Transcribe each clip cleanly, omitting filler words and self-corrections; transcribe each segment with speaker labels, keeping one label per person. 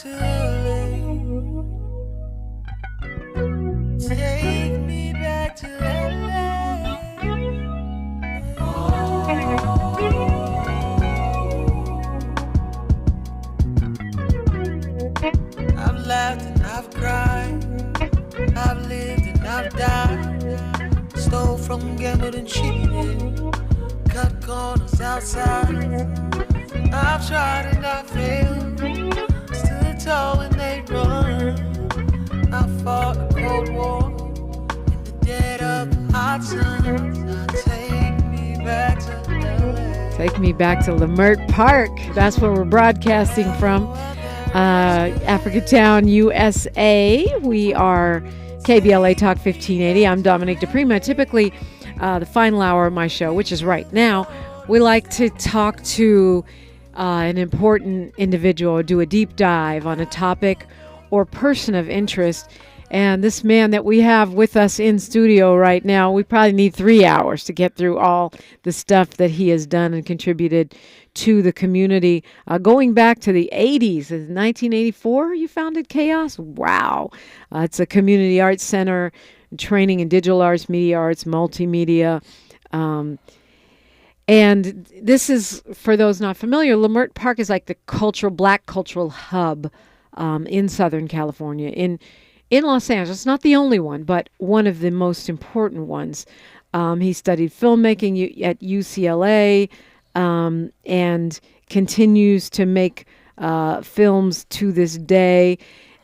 Speaker 1: to LA. Take me back to LA. I've laughed and I've cried. I've lived and I've died. Stole from, gambled and cheated. Cut corners outside. I've tried and I failed. Stood tall when they run. I fought a cold war in the dead of the hot sun. Take me back to LA.
Speaker 2: Take me back to Leimert Park. That's where we're broadcasting from. Africatown, USA. We are KBLA Talk 1580. I'm Dominique DiPrima. Typically, the final hour of my show, which is right now, we like to talk to an important individual, do a deep dive on a topic or person of interest. And this man that we have with us in studio right now, we probably need 3 hours to get through all the stuff that he has done and contributed to the community. Going back to the 80s, in 1984, you founded KAOS? Wow. It's a community arts center, training in digital arts, media arts, multimedia. And this is, for those not familiar, Leimert Park is like the black cultural hub in Southern California, in Los Angeles. Not the only one, but one of the most important ones. He studied filmmaking at UCLA and continues to make films to this day.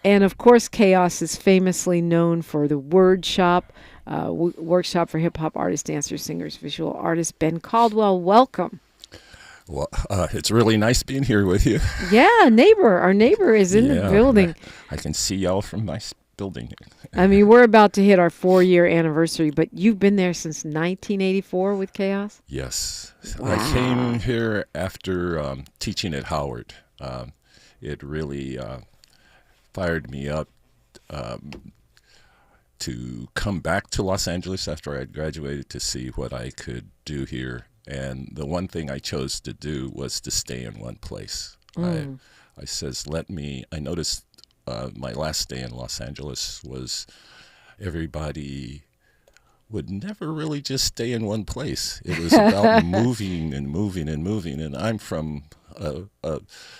Speaker 2: And of course, KAOS is famously known for the Workshop for hip-hop artists, dancers, singers, visual artists. Ben Caldwell, welcome.
Speaker 3: Well, it's really nice being here with you.
Speaker 2: Yeah, our neighbor is in the building.
Speaker 3: I can see y'all from my building.
Speaker 2: I mean, we're about to hit our 4-year anniversary, but you've been there since 1984 with KAOS?
Speaker 3: Yes.
Speaker 2: Wow.
Speaker 3: I came here after teaching at Howard. It really fired me up to come back to Los Angeles after I had graduated to see what I could do here. And the one thing I chose to do was to stay in one place. I says, I noticed my last day in Los Angeles was everybody would never really just stay in one place. It was about moving and moving and moving. And I'm from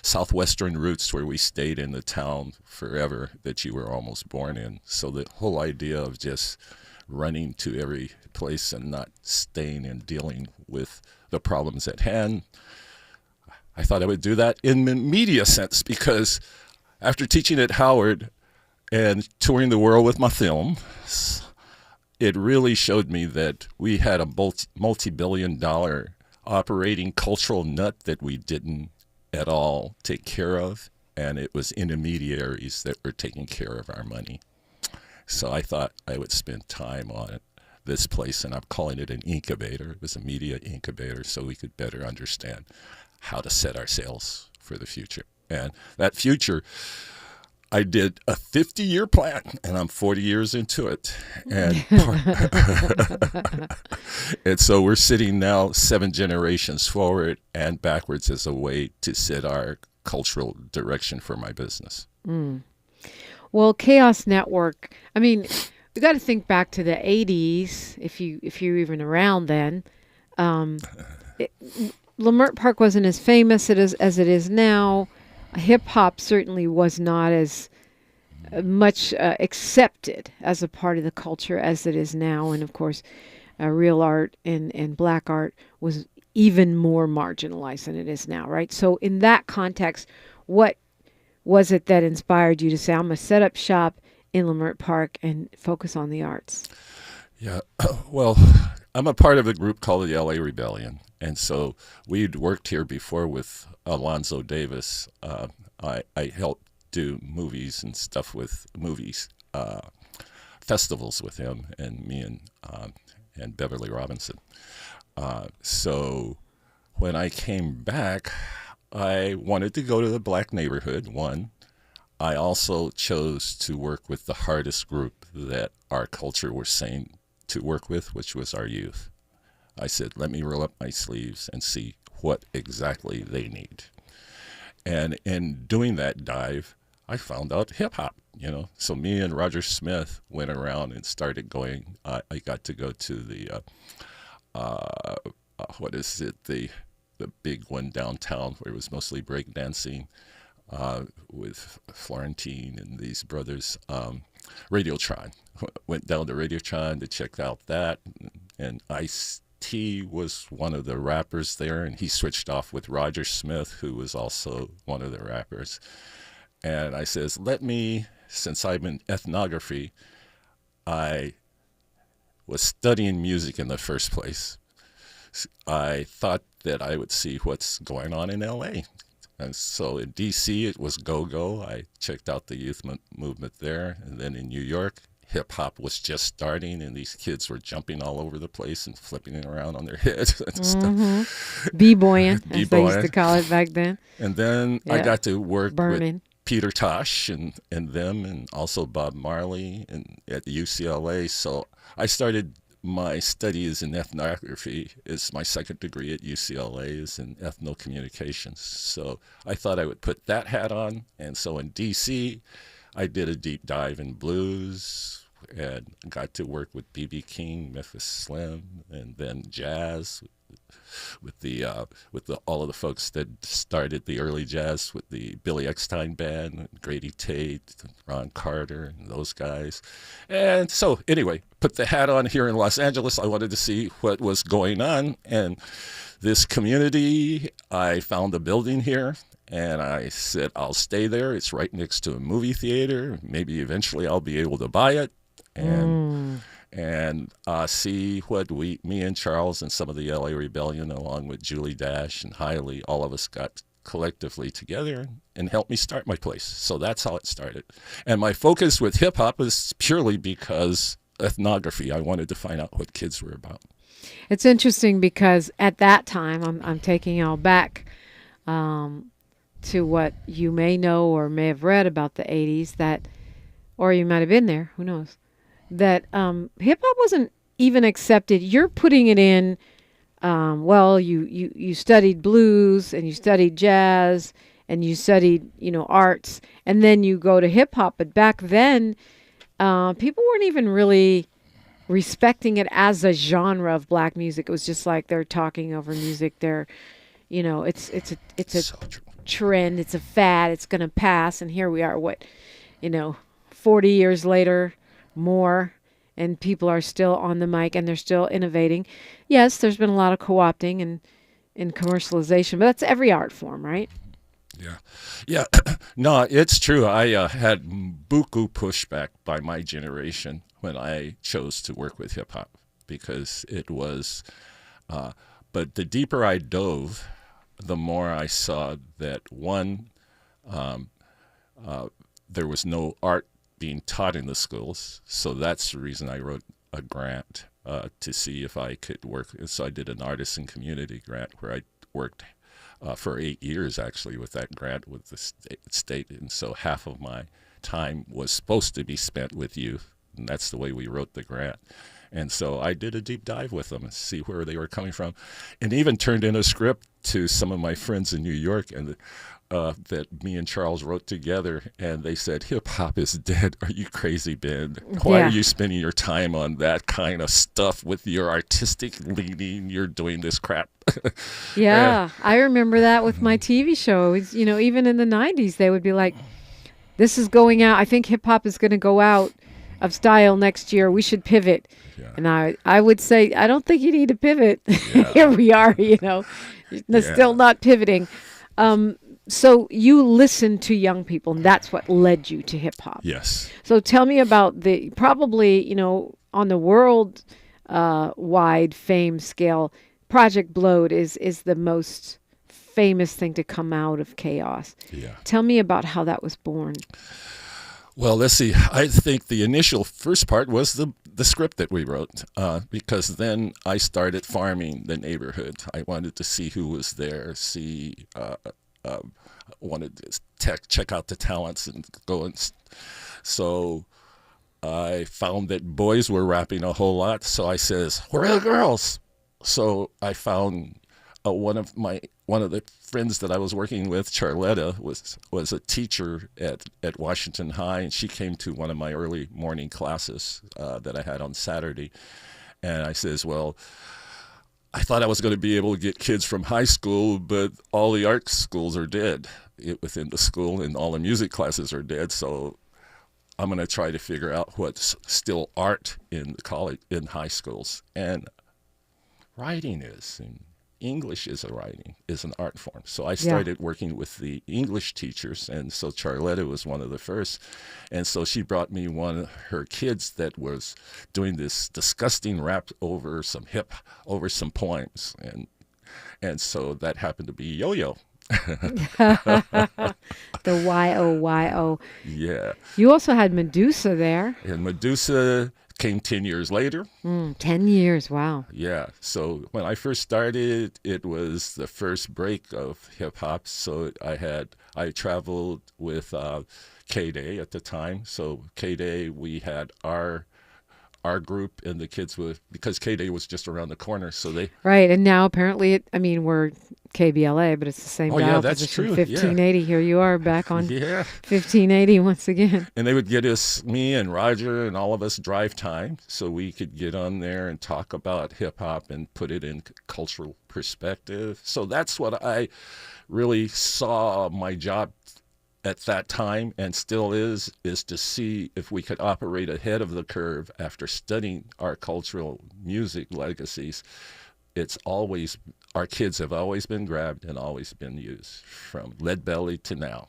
Speaker 3: southwestern roots where we stayed in the town forever that you were almost born in. So the whole idea of just running to every place and not staying and dealing with the problems at hand, I thought I would do that in the media sense, because after teaching at Howard and touring the world with my film, it really showed me that we had a multi-billion-dollar operating cultural nut that we didn't at all take care of, and it was intermediaries that were taking care of our money. So I thought I would spend time on this place, and I'm calling it an incubator. It was a media incubator, so we could better understand how to set our sails for the future. And that future, I did a 50-year plan, and I'm 40 years into it. And and so we're sitting now 7 generations forward and backwards as a way to set our cultural direction for my business.
Speaker 2: Well, KAOS Network, I mean, we got to think back to the 80s, if you're even around then. Leimert Park wasn't as famous as it is now. Hip-hop certainly was not as much accepted as a part of the culture as it is now. And, of course, real art and black art was even more marginalized than it is now, right? So in that context, what was it that inspired you to say, I'm going to set up shop in Leimert Park and focus on the arts?
Speaker 3: Yeah, well, I'm a part of a group called the LA Rebellion. And so we'd worked here before with Alonzo Davis. I helped do movies and stuff with festivals with him, and me and Beverly Robinson. So when I came back, I wanted to go to the black neighborhood, one. I also chose to work with the hardest group that our culture was saying to work with, which was our youth. I said, let me roll up my sleeves and see what exactly they need. And in doing that dive, I found out hip hop, So me and Roger Smith went around and started going. I got to go to the, what is it, the big one downtown where it was mostly breakdancing with Florentine and these brothers. Radiotron. Went down to Radiotron to check out that. And Ice-T was one of the rappers there, and he switched off with Roger Smith, who was also one of the rappers. And I says, since I'm in ethnography, I was studying music in the first place. I thought that I would see what's going on in LA. And so in DC, it was go-go. I checked out the youth movement there. And then in New York, hip-hop was just starting, and these kids were jumping all over the place and flipping it around on their heads and stuff.
Speaker 2: B-boying, as they used to call it back then.
Speaker 3: And then I got to work with Peter Tosh and them, and also Bob Marley at UCLA. So I started my studies in ethnography. Is my second degree at UCLA is in ethnocommunications. So I thought I would put that hat on. And so in DC, I did a deep dive in blues and got to work with B.B. King, Memphis Slim, and then jazz with all of the folks that started the early jazz with the Billy Eckstine Band, Grady Tate, Ron Carter, and those guys. And so anyway, put the hat on here in Los Angeles. I wanted to see what was going on. And this community, I found a building here. And I said, I'll stay there. It's right next to a movie theater. Maybe eventually I'll be able to buy it and see what me and Charles and some of the LA Rebellion, along with Julie Dash and Hiley, all of us got collectively together and helped me start my place. So that's how it started. And my focus with hip hop is purely because ethnography. I wanted to find out what kids were about.
Speaker 2: It's interesting because at that time, I'm taking y'all back to what you may know or may have read about the 80s, or you might have been there, who knows, that hip-hop wasn't even accepted. You're putting it in, you studied blues and you studied jazz and you studied, arts, and then you go to hip-hop. But back then, people weren't even really respecting it as a genre of black music. It was just like they're talking over music. They're, it's a
Speaker 3: So true.
Speaker 2: trend, it's a fad, it's going to pass, and here we are 40 years later, more, and people are still on the mic and they're still innovating. Yes, there's been a lot of co-opting and commercialization, but that's every art form, right?
Speaker 3: Yeah. No, it's true. I had buku pushback by my generation when I chose to work with hip hop, because it was but the deeper I dove, the more I saw that one, there was no art being taught in the schools. So that's the reason I wrote a grant to see if I could work. So I did an artist and community grant where I worked for 8 years actually with that grant with the state. And so half of my time was supposed to be spent with youth. And that's the way we wrote the grant. And so I did a deep dive with them and see where they were coming from, and even turned in a script to some of my friends in New York and that me and Charles wrote together. And they said, hip hop is dead. Are you crazy, Ben? Why are you spending your time on that kind of stuff with your artistic leaning? You're doing this crap.
Speaker 2: Yeah, I remember that with my TV shows. Even in the 90s, they would be like, this is going out. I think hip hop is going to go out of style next year. We should pivot. Yeah. And I would say, I don't think you need to pivot. Yeah. Here we are, still not pivoting. So you listen to young people, and that's what led you to hip hop.
Speaker 3: Yes.
Speaker 2: So tell me about probably, on the world wide fame scale, Project Blowed is the most famous thing to come out of KAOS.
Speaker 3: Yeah.
Speaker 2: Tell me about how that was born.
Speaker 3: Well, let's see. I think the initial first part was the script that we wrote, because then I started farming the neighborhood. I wanted to see who was there, wanted to check out the talents and go. And so I found that boys were rapping a whole lot. So I says, where are the girls? So I found one of the friends that I was working with, Charletta, was a teacher at Washington High, and she came to one of my early morning classes that I had on Saturday. And I says, well, I thought I was going to be able to get kids from high school, but all the art schools are dead within the school, and all the music classes are dead. So I'm going to try to figure out what's still art in the college, in high schools. And writing is, and English is an art form. So I started working with the English teachers, and so Charletta was one of the first. And so she brought me one of her kids that was doing this disgusting rap over some poems, and so that happened to be Yo-Yo.
Speaker 2: The YOYO.
Speaker 3: Yeah.
Speaker 2: You also had Medusa there.
Speaker 3: And Medusa came 10 years later.
Speaker 2: 10 years, wow.
Speaker 3: Yeah. So when I first started, it was the first break of hip hop. So I traveled with K-Day at the time. So K-Day, we had our group, and the kids because K-Day was just around the corner. So they. Right.
Speaker 2: And now apparently, we're KBLA, but it's the same dial
Speaker 3: that's
Speaker 2: position,
Speaker 3: true.
Speaker 2: 1580.
Speaker 3: Yeah.
Speaker 2: Here you are back on 1580 once again.
Speaker 3: And they would get me and Roger and all of us drive time so we could get on there and talk about hip hop and put it in cultural perspective. So that's what I really saw my job at that time, and still is to see if we could operate ahead of the curve after studying our cultural music legacies. Our kids have always been grabbed and always been used, from Lead Belly to now.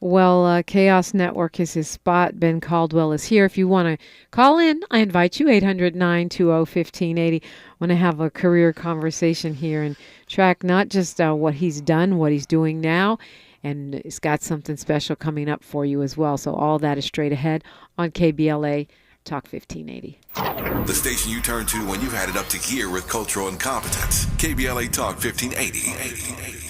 Speaker 2: Well, KAOS Network is his spot. Ben Caldwell is here. If you want to call in, I invite you, 800-920-1580. I want to have a career conversation here and track not just what he's done, what he's doing now, and it's got something special coming up for you as well. So all that is straight ahead on KBLA Talk 1580.
Speaker 4: The station you turn to when you've had it up to gear with cultural incompetence. KBLA Talk 1580.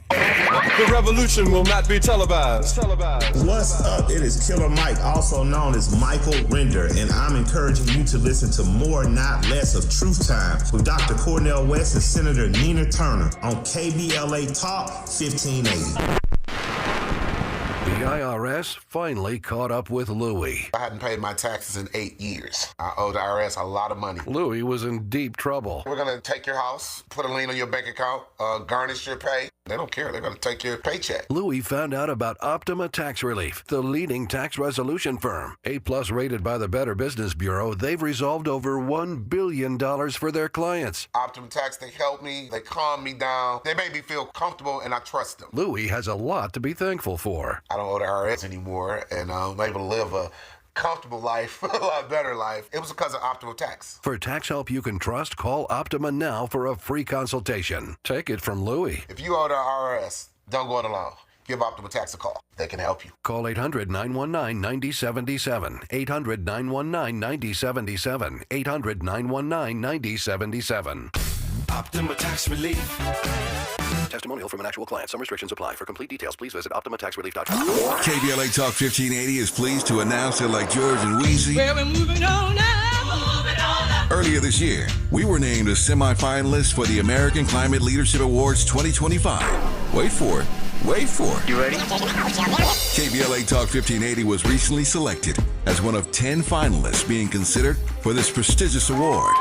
Speaker 5: The revolution will not be televised.
Speaker 6: What's up? It is Killer Mike, also known as Michael Render, and I'm encouraging you to listen to more, not less, of Truth Time with Dr. Cornel West and Senator Nina Turner on KBLA Talk 1580.
Speaker 7: The IRS finally caught up with Louie.
Speaker 8: I hadn't paid my taxes in 8 years. I owe the IRS a lot of money.
Speaker 7: Louie was in deep trouble.
Speaker 8: We're going to take your house, put a lien on your bank account, garnish your pay. They don't care. They're going to take your paycheck.
Speaker 7: Louie found out about Optima Tax Relief, the leading tax resolution firm. A+ rated by the Better Business Bureau, they've resolved over $1 billion for their clients.
Speaker 8: Optima Tax, they help me. They calm me down. They make me feel comfortable, and I trust them.
Speaker 7: Louie has a lot to be thankful for.
Speaker 8: I don't owe the IRS anymore, and I'm able to live a comfortable life, a lot better life. It was because of Optima Tax.
Speaker 7: For tax help you can trust, call Optima now for a free consultation. Take it from Louie.
Speaker 8: If you owe the IRS, don't go it alone. Give Optima Tax a call. They can help you.
Speaker 7: Call 800-919-9077. 800-919-9077. 800-919-9077.
Speaker 5: Optima Tax Relief.
Speaker 7: Testimonial from an actual client. Some restrictions apply. For complete details, please visit OptimaTaxRelief.com.
Speaker 4: KBLA Talk 1580 is pleased to announce that, like George and Weezy,
Speaker 1: Well, we're moving on now.
Speaker 4: earlier this year, we were named as semifinalists for the American Climate Leadership Awards 2025. Wait for it. Wait for it.
Speaker 9: You ready?
Speaker 4: KBLA Talk 1580 was recently selected as one of 10 finalists being considered for this prestigious award.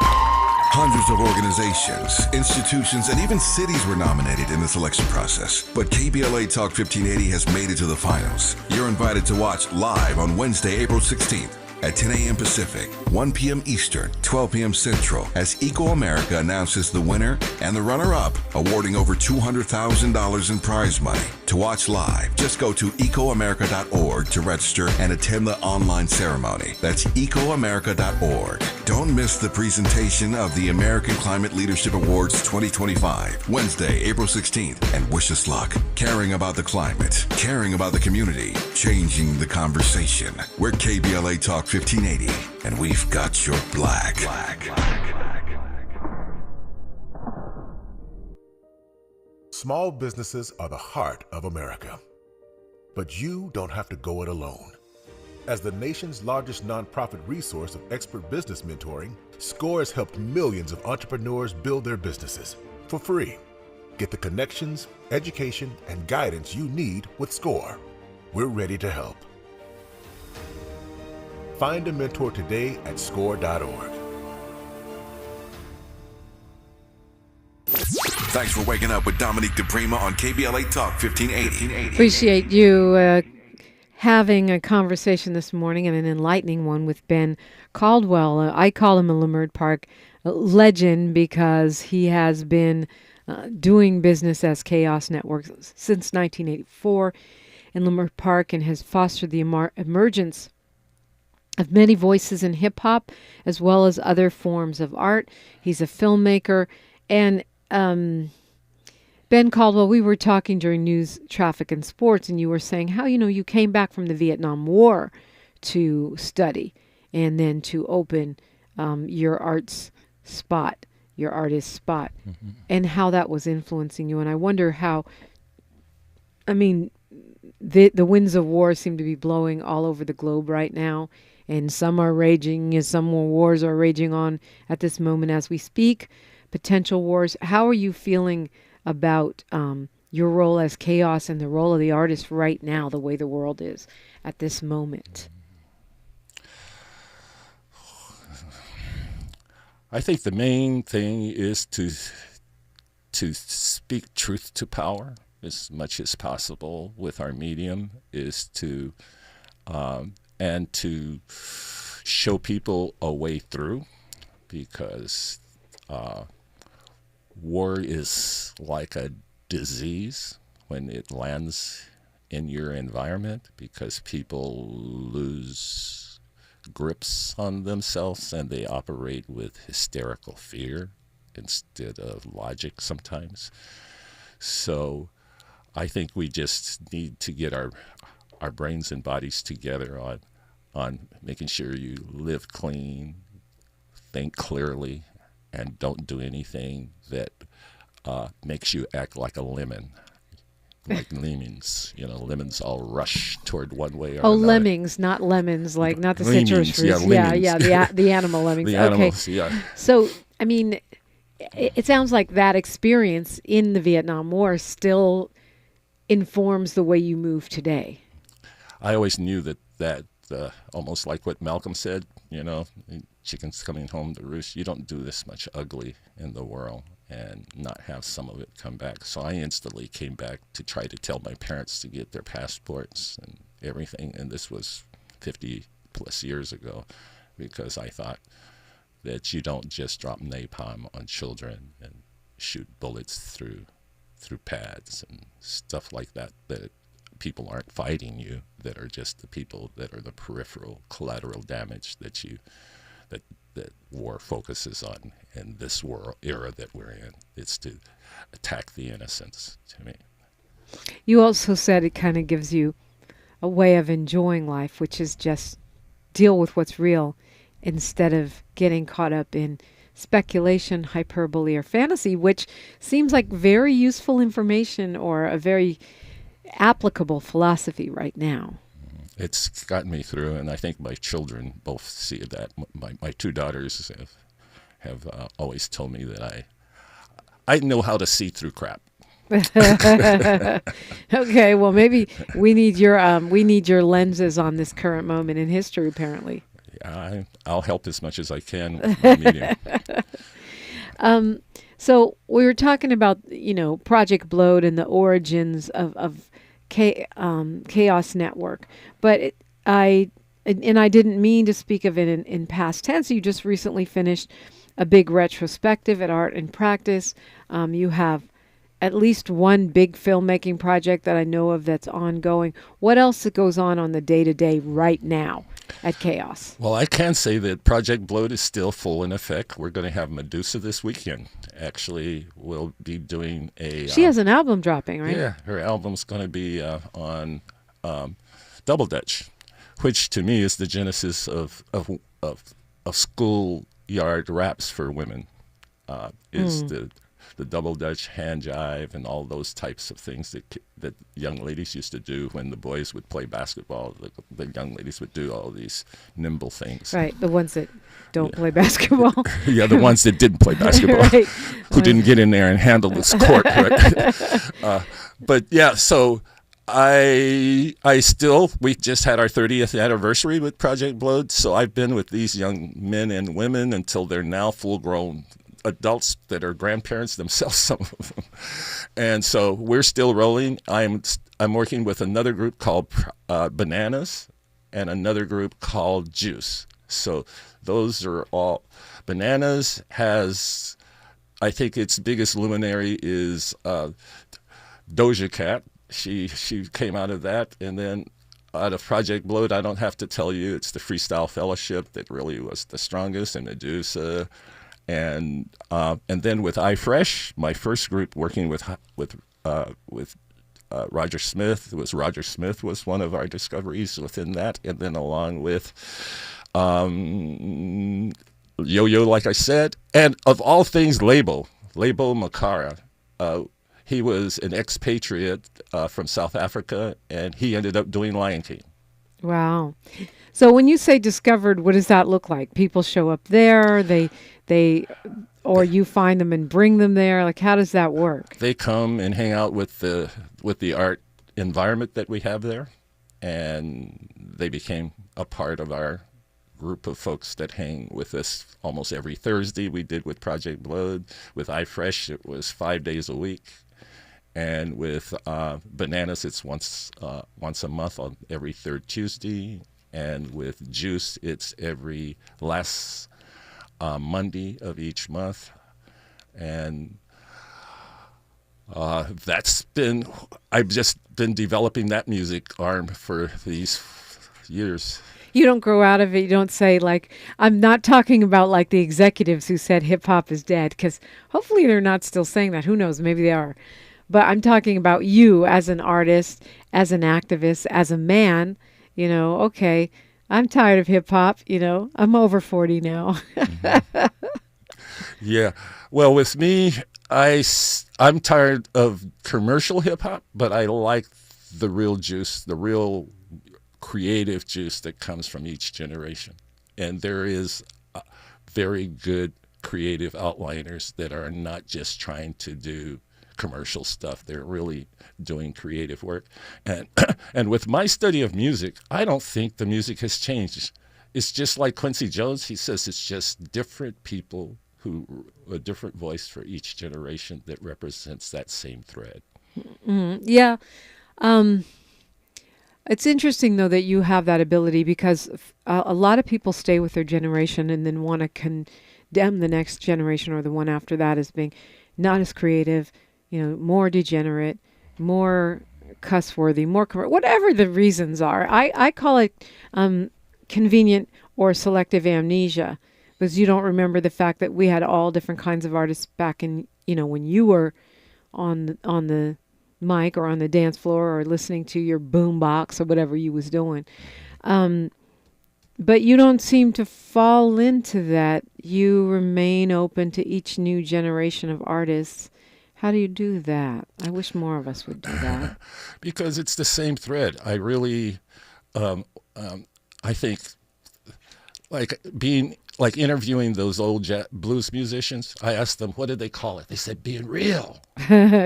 Speaker 4: Hundreds of organizations, institutions, and even cities were nominated in the selection process. But KBLA Talk 1580 has made it to the finals. You're invited to watch live on Wednesday, April 16th at 10 a.m. Pacific, 1 p.m. Eastern, 12 p.m. Central, as Eco America announces the winner and the runner-up, awarding over $200,000 in prize money. To watch live, just go to ecoamerica.org to register and attend the online ceremony. That's ecoamerica.org. Don't miss the presentation of the American Climate Leadership Awards 2025, Wednesday, April 16th, and wish us luck. Caring about the climate, caring about the community, changing the conversation. We're KBLA Talk 1580, and we've got your black.
Speaker 10: Small businesses are the heart of America. But you don't have to go it alone. As the nation's largest nonprofit resource of expert business mentoring, SCORE has helped millions of entrepreneurs build their businesses. for free. Get the connections, education, and guidance you need with SCORE. We're ready to help. Find a mentor today at score.org.
Speaker 4: Thanks for waking up with Dominique DiPrima on KBLA Talk 1580.
Speaker 2: Appreciate you having a conversation this morning, and an enlightening one, with Ben Caldwell. I call him a Leimert Park legend because he has been doing business as KAOS Network since 1984 in Leimert Park, and has fostered the emergence of many voices in hip-hop as well as other forms of art. He's a filmmaker. And Ben Caldwell, we were talking during News, Traffic, and Sports, and you were saying how, you came back from the Vietnam War to study and then to open your artist spot, mm-hmm. and how that was influencing you. And I wonder how, the winds of war seem to be blowing all over the globe right now, and some are raging, and some more wars are raging on at this moment as we speak, potential wars. How are you feeling about your role as KAOS and the role of the artist right now, the way the world is at this moment?
Speaker 3: I think the main thing is to speak truth to power as much as possible with our medium, is to and to show people a way through, because war is like a disease when it lands in your environment, because people lose grips on themselves and they operate with hysterical fear instead of logic sometimes. So I think we just need to get our brains and bodies together on making sure you live clean, think clearly, and don't do anything that makes you act like a lemon. Like lemons, lemons all rush toward one way or another.
Speaker 2: Lemmings, not lemons, like not the
Speaker 3: Lemmings,
Speaker 2: citrus fruits. The animal lemmings.
Speaker 3: The animals, yeah.
Speaker 2: So, it sounds like that experience in the Vietnam War still informs the way you move today.
Speaker 3: I always knew that almost like what Malcolm said, chickens coming home to roost. You don't do this much ugly in the world and not have some of it come back. So I instantly came back to try to tell my parents to get their passports and everything. And this was 50 plus years ago, because I thought that you don't just drop napalm on children and shoot bullets through pads and stuff like that, that people aren't fighting you, that are just the people that are the peripheral collateral damage that war focuses on in this world era that we're in. It's to attack the innocents, to me.
Speaker 2: You also said it kind of gives you a way of enjoying life, which is just deal with what's real instead of getting caught up in speculation, hyperbole, or fantasy, which seems like very useful information or a very applicable philosophy right now.
Speaker 3: It's gotten me through, and I think my children both see that. My two daughters have always told me that I know how to see through crap.
Speaker 2: Okay, well, maybe we need your lenses on this current moment in history, apparently.
Speaker 3: Yeah, I'll help as much as I can with my medium.
Speaker 2: So we were talking about, Project Blowed and the origins of KAOS Network, but I didn't mean to speak of it in past tense. You just recently finished a big retrospective at Art and Practice. You have at least one big filmmaking project that I know of that's ongoing. What else goes on the day-to-day right now at KAOS?
Speaker 3: Well, I can say that Project Blowed is still full in effect. We're going to have Medusa this weekend. Actually, we'll be doing
Speaker 2: She has an album dropping, right?
Speaker 3: Yeah, her album's going to be on Double Dutch, which to me is the genesis of schoolyard raps for women. Is the the double Dutch hand jive and all those types of things that young ladies used to do when the boys would play basketball. The young ladies would do all these nimble things.
Speaker 2: Right, the ones that don't play basketball.
Speaker 3: Yeah, the ones that didn't play basketball,
Speaker 2: right.
Speaker 3: who didn't get in there and handle this court. Right? But yeah, so we just had our 30th anniversary with Project Blood, so I've been with these young men and women until they're now full-grown adults that are grandparents themselves, some of them. And so we're still rolling. I'm working with another group called Bananas and another group called Juice. So those are all. Bananas has, I think its biggest luminary is Doja Cat. She came out of that, and then out of Project Blood, I don't have to tell you, it's the Freestyle Fellowship that really was the strongest, and Medusa, and then with iFresh, my first group working with Roger Smith. Roger Smith was one of our discoveries within that, and then along with Yo-Yo, like I said, and of all things, Labo Makara. He was an expatriate from South Africa, and he ended up doing Lion King.
Speaker 2: Wow. So when you say discovered, what does that look like? People show up there, or you find them and bring them there? Like, how does that work?
Speaker 3: They come and hang out with the art environment that we have there, and they became a part of our group of folks that hang with us almost every Thursday. We did with Project Blood. With iFresh, it was 5 days a week. And with Bananas, it's once a month on every third Tuesday. And with Juice, it's every last Monday of each month. And I've just been developing that music arm for these years.
Speaker 2: You don't grow out of it. You don't say, like, I'm not talking about like the executives who said hip hop is dead, because hopefully they're not still saying that. Who knows? Maybe they are. But I'm talking about you as an artist, as an activist, as a man. Okay, I'm tired of hip hop. I'm over 40 now.
Speaker 3: Mm-hmm. Yeah. Well, with me, I'm tired of commercial hip hop, but I like the real juice, the real creative juice that comes from each generation. And there is very good creative outliners that are not just trying to do commercial stuff. They're really doing creative work. And with my study of music, I don't think the music has changed. It's just like Quincy Jones. He says it's just different people a different voice for each generation that represents that same thread.
Speaker 2: Mm-hmm. Yeah. It's interesting, though, that you have that ability, because a lot of people stay with their generation and then want to condemn the next generation or the one after that as being not as creative, more degenerate, more cuss-worthy, more whatever the reasons are. I call it convenient or selective amnesia, because you don't remember the fact that we had all different kinds of artists back in, when you were on the mic or on the dance floor or listening to your boom box or whatever you was doing. But you don't seem to fall into that. You remain open to each new generation of artists. How do you do that? I wish more of us would do that.
Speaker 3: Because it's the same thread. I really, I think, interviewing those old blues musicians, I asked them, what did they call it? They said, being real.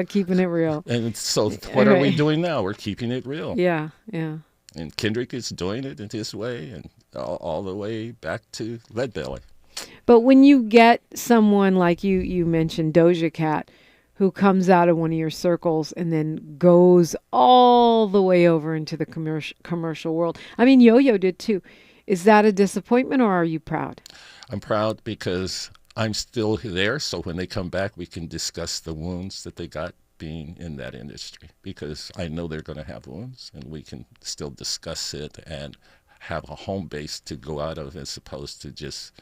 Speaker 2: Keeping it real.
Speaker 3: And so what are we doing now? We're keeping it real.
Speaker 2: Yeah, yeah.
Speaker 3: And Kendrick is doing it in his way, and all the way back to Leadbelly.
Speaker 2: But when you get someone like you mentioned, Doja Cat, who comes out of one of your circles and then goes all the way over into the commercial world. I mean, Yo-Yo did too. Is that a disappointment, or are you proud?
Speaker 3: I'm proud because I'm still there. So when they come back, we can discuss the wounds that they got being in that industry, because I know they're going to have wounds, and we can still discuss it and have a home base to go out of, as opposed to just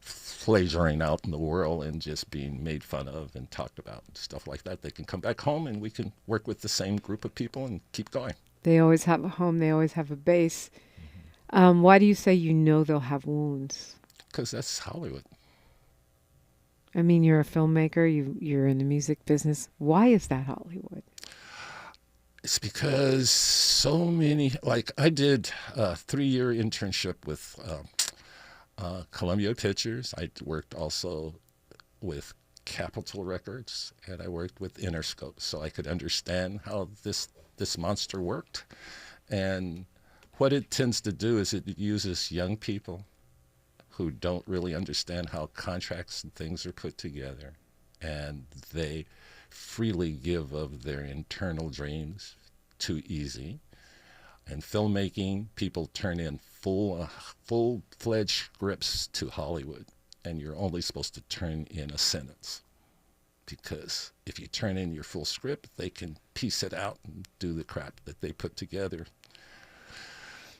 Speaker 3: flaring out in the world and just being made fun of and talked about and stuff like that. They can come back home, and we can work with the same group of people and keep going.
Speaker 2: They always have a home. They always have a base. Why do you say they'll have wounds?
Speaker 3: Because that's Hollywood.
Speaker 2: I mean, you're a filmmaker. You're in the music business. Why is that Hollywood?
Speaker 3: It's because so many, like I did a 3-year internship with Columbia Pictures. I worked also with Capitol Records, and I worked with Interscope, so I could understand how this monster worked. And what it tends to do is it uses young people who don't really understand how contracts and things are put together, and they freely give of their internal dreams too easy. And filmmaking, people turn in full-fledged scripts to Hollywood, and you're only supposed to turn in a sentence, because if you turn in your full script, they can piece it out and do the crap that they put together.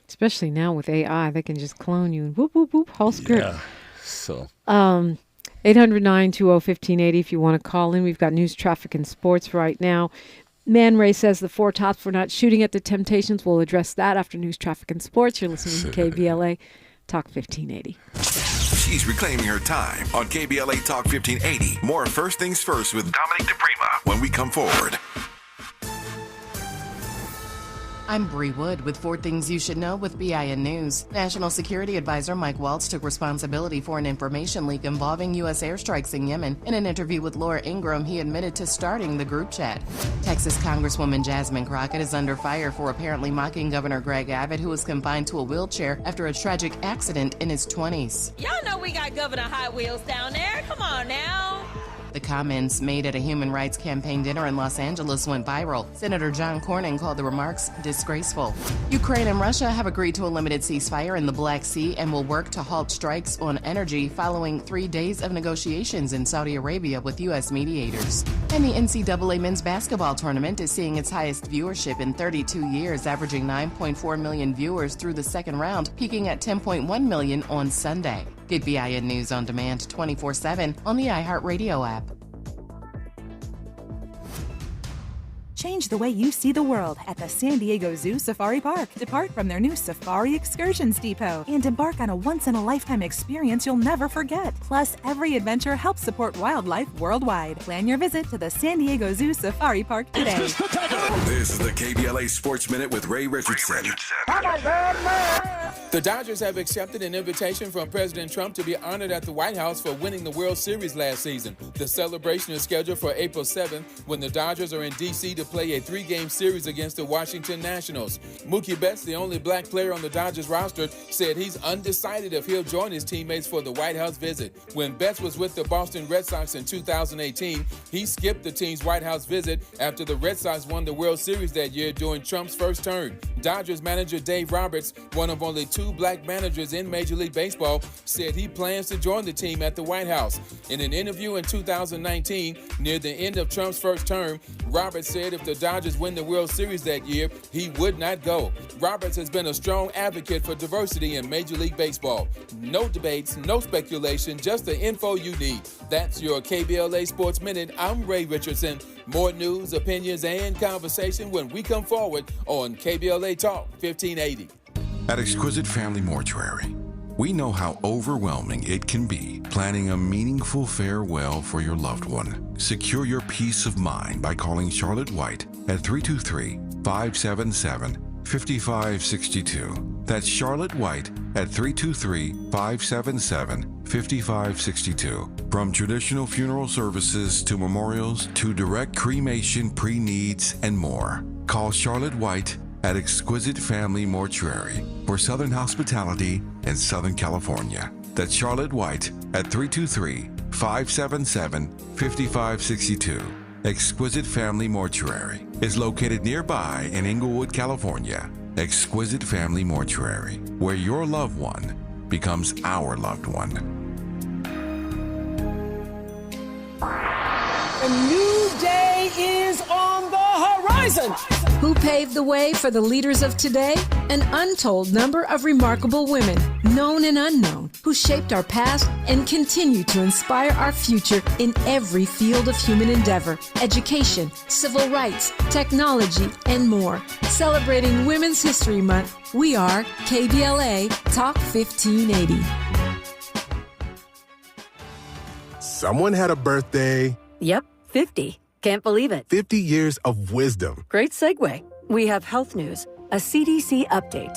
Speaker 2: Especially now with AI, they can just clone you and whoop, whoop, whoop, whole script.
Speaker 3: Yeah, so...
Speaker 2: 800-920-1580 if you want to call in. We've got news, traffic, and sports right now. Man Ray says the Four Tops for not shooting at the Temptations. We'll address that after news, traffic, and sports. You're listening to KBLA Talk 1580.
Speaker 4: She's reclaiming her time on KBLA Talk 1580. More First Things First with Dominique DiPrima when we come forward.
Speaker 9: I'm Bree Wood with 4 Things You Should Know with BIN News. National Security Advisor Mike Waltz took responsibility for an information leak involving U.S. airstrikes in Yemen. In an interview with Laura Ingraham, he admitted to starting the group chat. Texas Congresswoman Jasmine Crockett is under fire for apparently mocking Governor Greg Abbott, who was confined to a wheelchair after a tragic accident in his 20s.
Speaker 11: Y'all know we got Governor Hot Wheels down there. Come on now.
Speaker 9: The comments made at a human rights campaign dinner in Los Angeles went viral. Senator John Cornyn called the remarks disgraceful. Ukraine and Russia have agreed to a limited ceasefire in the Black Sea and will work to halt strikes on energy following 3 days of negotiations in Saudi Arabia with U.S. mediators. And the NCAA men's basketball tournament is seeing its highest viewership in 32 years, averaging 9.4 million viewers through the second round, peaking at 10.1 million on Sunday. Get BIN News on demand 24/7 on the iHeartRadio app.
Speaker 12: Change the way you see the world at the San Diego Zoo Safari Park. Depart from their new Safari Excursions Depot and embark on a once-in-a-lifetime experience you'll never forget. Plus, every adventure helps support wildlife worldwide. Plan your visit to the San Diego Zoo Safari Park today.
Speaker 4: This is the KBLA Sports Minute with Ray Richardson.
Speaker 13: The Dodgers have accepted an invitation from President Trump to be honored at the White House for winning the World Series last season. The celebration is scheduled for April 7th when the Dodgers are in D.C. to play a 3-game series against the Washington Nationals. Mookie Betts, the only black player on the Dodgers roster, said he's undecided if he'll join his teammates for the White House visit. When Betts was with the Boston Red Sox in 2018, he skipped the team's White House visit after the Red Sox won the World Series that year during Trump's first term. Dodgers manager Dave Roberts, one of only 2 black managers in Major League Baseball, said he plans to join the team at the White House. In an interview in 2019, near the end of Trump's first term, Roberts said if the Dodgers win the World Series that year, he would not go. Roberts has been a strong advocate for diversity in Major League Baseball. No debates, no speculation, just the info you need. That's your KBLA Sports Minute. I'm Ray Richardson. More news, opinions, and conversation when we come forward on KBLA Talk 1580.
Speaker 4: At Exquisite Family Mortuary, we know how overwhelming it can be planning a meaningful farewell for your loved one. Secure your peace of mind by calling Charlotte White at 323-577-5562. That's Charlotte White at 323-577-5562. From traditional funeral services to memorials to direct cremation, pre-needs, and more. Call Charlotte White at Exquisite Family Mortuary for Southern hospitality in Southern California. That's Charlotte White at 323-577-5562. Exquisite Family Mortuary is located nearby in Inglewood, California. Exquisite Family Mortuary, where your loved one becomes our loved one.
Speaker 14: A new day is on the horizon.
Speaker 15: Who paved the way for the leaders of today? An untold number of remarkable women, known and unknown, who shaped our past and continue to inspire our future in every field of human endeavor, education, civil rights, technology, and more. Celebrating Women's History Month, we are KBLA Talk 1580.
Speaker 16: Someone had a birthday.
Speaker 17: Yep, 50. Can't believe it.
Speaker 16: 50 years of wisdom.
Speaker 17: Great segue. We have health news, a CDC update.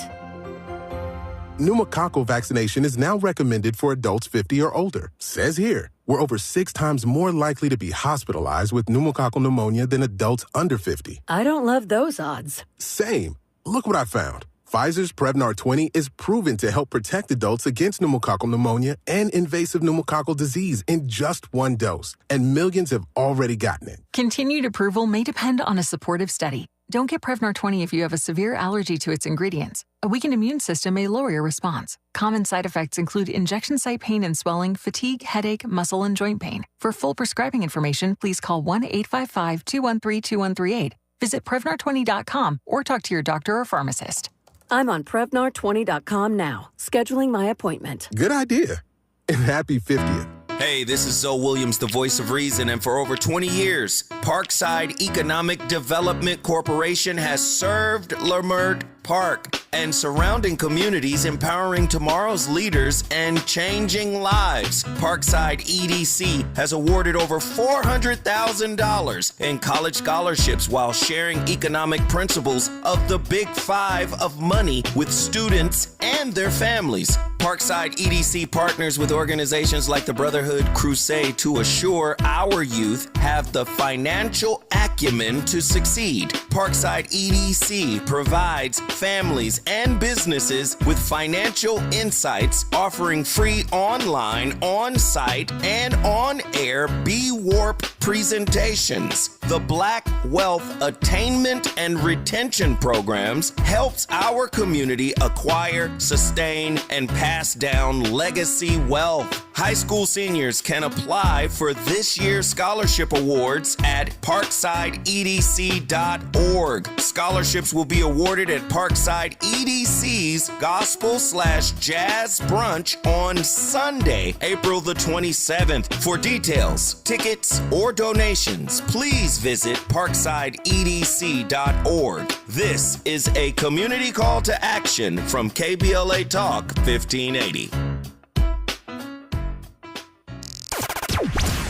Speaker 16: Pneumococcal vaccination is now recommended for adults 50 or older. Says here, we're over 6 times more likely to be hospitalized with pneumococcal pneumonia than adults under 50.
Speaker 17: I don't love those odds.
Speaker 16: Same. Look what I found. Pfizer's Prevnar 20 is proven to help protect adults against pneumococcal pneumonia and invasive pneumococcal disease in just 1 dose, and millions have already gotten it.
Speaker 18: Continued approval may depend on a supportive study. Don't get Prevnar 20 if you have a severe allergy to its ingredients. A weakened immune system may lower your response. Common side effects include injection site pain and swelling, fatigue, headache, muscle, and joint pain. For full prescribing information, please call 1-855-213-2138. Visit Prevnar20.com or talk to your doctor or pharmacist.
Speaker 17: I'm on Prevnar20.com now, scheduling my appointment.
Speaker 16: Good idea. And happy 50th.
Speaker 19: Hey, this is Zoe Williams, the voice of reason, and for over 20 years, Parkside Economic Development Corporation has served Leimert Park and surrounding communities, empowering tomorrow's leaders and changing lives. Parkside EDC has awarded over $400,000 in college scholarships while sharing economic principles of the Big Five of money with students and their families. Parkside EDC partners with organizations like the Brotherhood Crusade to assure our youth have the financial acumen to succeed. Parkside EDC provides families and businesses with financial insights, offering free online, on-site, and on-air B-Warp presentations. The Black Wealth Attainment and Retention Programs helps our community acquire, sustain, and pass down legacy wealth. High school seniors can apply for this year's scholarship awards at parksideedc.org. Scholarships will be awarded at Parkside EDC's Gospel/Jazz Brunch on Sunday, April the 27th. For details, tickets, or donations, please visit parksideedc.org. This is a community call to action from KBLA Talk 1580.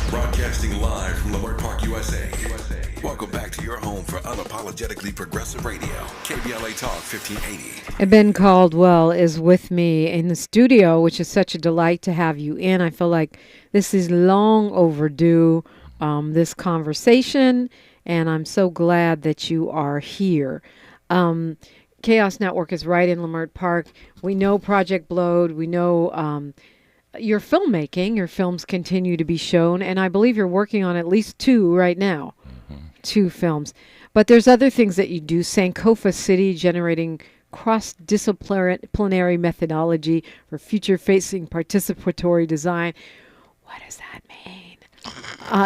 Speaker 7: Broadcasting live from Leimert Park, USA. Welcome back to your home for unapologetically progressive radio, KBLA Talk 1580.
Speaker 2: And Ben Caldwell is with me in the studio, which is such a delight to have you in. I feel like this is long overdue, this conversation, and I'm so glad that you are here. KAOS Network is right in Leimert Park. We know Project Blowed. We know your filmmaking. Your films continue to be shown, and I believe you're working on at least 2 right now. 2 films. But there's other things that you do. Sankofa City, generating cross-disciplinary methodology for future-facing participatory design. What does that mean?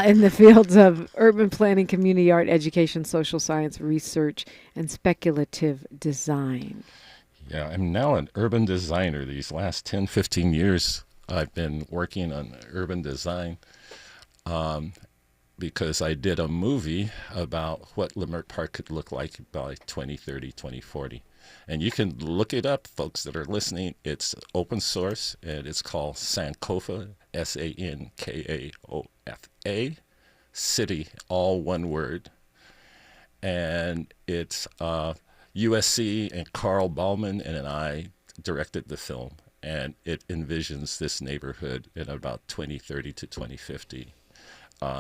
Speaker 2: In the fields of urban planning, community art, education, social science, research, and speculative design.
Speaker 3: Yeah, I'm now an urban designer. These last 10, 15 years, I've been working on urban design because I did a movie about what Leimert Park could look like by 2030, 2040. And you can look it up, folks that are listening. It's open source, and it's called Sankofa, Sankofa City, all one word. And it's USC and Carl Bauman and I directed the film. And it envisions this neighborhood in about 2030 to 2050